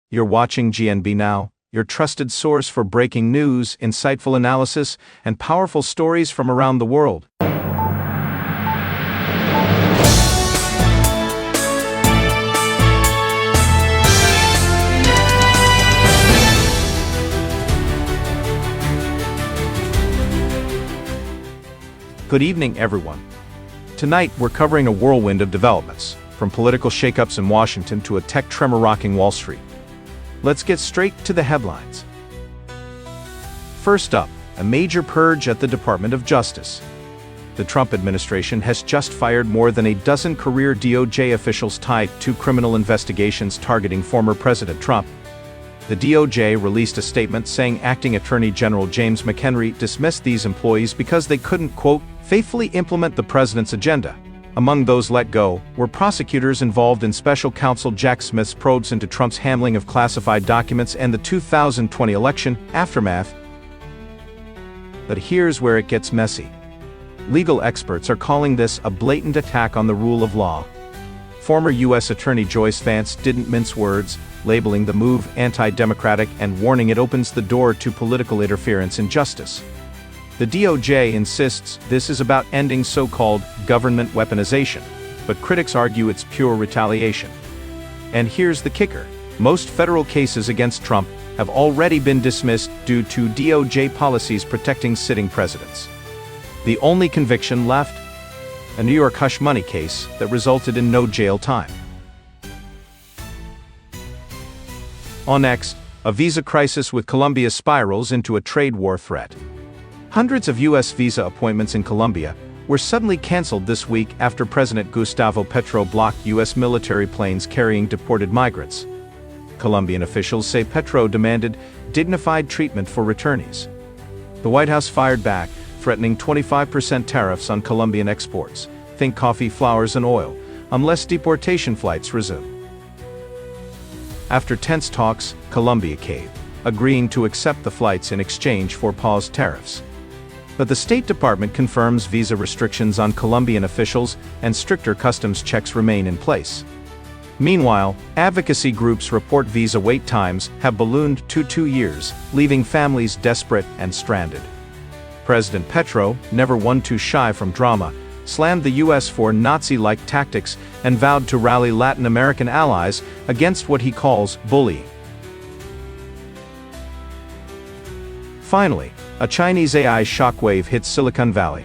You're watching GNB Now, your trusted source for breaking news, insightful analysis, and powerful stories from around the world. Good evening, everyone. Tonight, we're covering a whirlwind of developments, from political shakeups in Washington to a tech tremor rocking Wall Street. Let's get straight to the headlines. First up, a major purge at the Department of Justice. The Trump administration has just fired more than a dozen career DOJ officials tied to criminal investigations targeting former President Trump. The DOJ released a statement saying Acting Attorney General James McHenry dismissed these employees because they couldn't, quote, faithfully implement the president's agenda. Among those let go were prosecutors involved in special counsel Jack Smith's probes into Trump's handling of classified documents and the 2020 election aftermath. But here's where it gets messy. Legal experts are calling this a blatant attack on the rule of law. Former U.S. Attorney Joyce Vance didn't mince words, labeling the move anti-democratic and warning it opens the door to political interference in justice. The DOJ insists this is about ending so-called government weaponization, but critics argue it's pure retaliation. And here's the kicker. Most federal cases against Trump have already been dismissed due to DOJ policies protecting sitting presidents. The only conviction left? A New York hush money case that resulted in no jail time. On next, a visa crisis with Colombia spirals into a trade war threat. Hundreds of U.S. visa appointments in Colombia were suddenly canceled this week after President Gustavo Petro blocked U.S. military planes carrying deported migrants. Colombian officials say Petro demanded dignified treatment for returnees. The White House fired back, threatening 25% tariffs on Colombian exports, think coffee, flowers, and oil, unless deportation flights resume. After tense talks, Colombia caved, agreeing to accept the flights in exchange for paused tariffs. But the State Department confirms visa restrictions on Colombian officials and stricter customs checks remain in place. Meanwhile, advocacy groups report visa wait times have ballooned to 2 years, leaving families desperate and stranded. President Petro, never one too shy from drama, slammed the U.S. for Nazi-like tactics and vowed to rally Latin American allies against what he calls bullying. Finally, a Chinese AI shockwave hit Silicon Valley.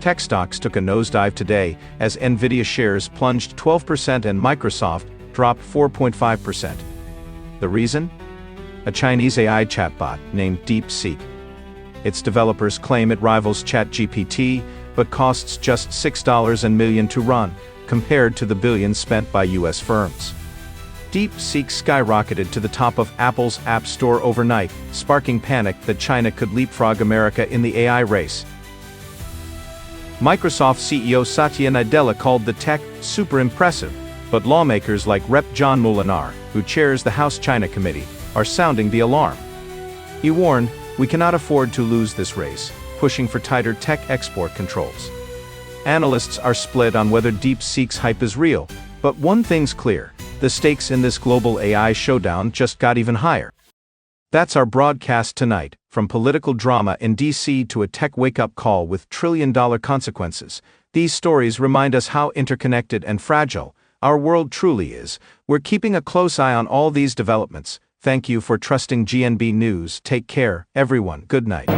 Tech stocks took a nosedive today as Nvidia shares plunged 12% and Microsoft dropped 4.5%. The reason? A Chinese AI chatbot named DeepSeek. Its developers claim it rivals ChatGPT, but costs just $6 million to run, compared to the billions spent by U.S. firms. DeepSeek skyrocketed to the top of Apple's App Store overnight, sparking panic that China could leapfrog America in the AI race. Microsoft CEO Satya Nadella called the tech super impressive, but lawmakers like Rep. John Moolenaar, who chairs the House China Committee, are sounding the alarm. He warned, "We cannot afford to lose this race," pushing for tighter tech export controls. Analysts are split on whether DeepSeek's hype is real, but one thing's clear. The stakes in this global AI showdown just got even higher. That's our broadcast tonight, from political drama in D.C. to a tech wake-up call with trillion-dollar consequences. These stories remind us how interconnected and fragile our world truly is. We're keeping a close eye on all these developments. Thank you for trusting GNB News. Take care, everyone. Good night.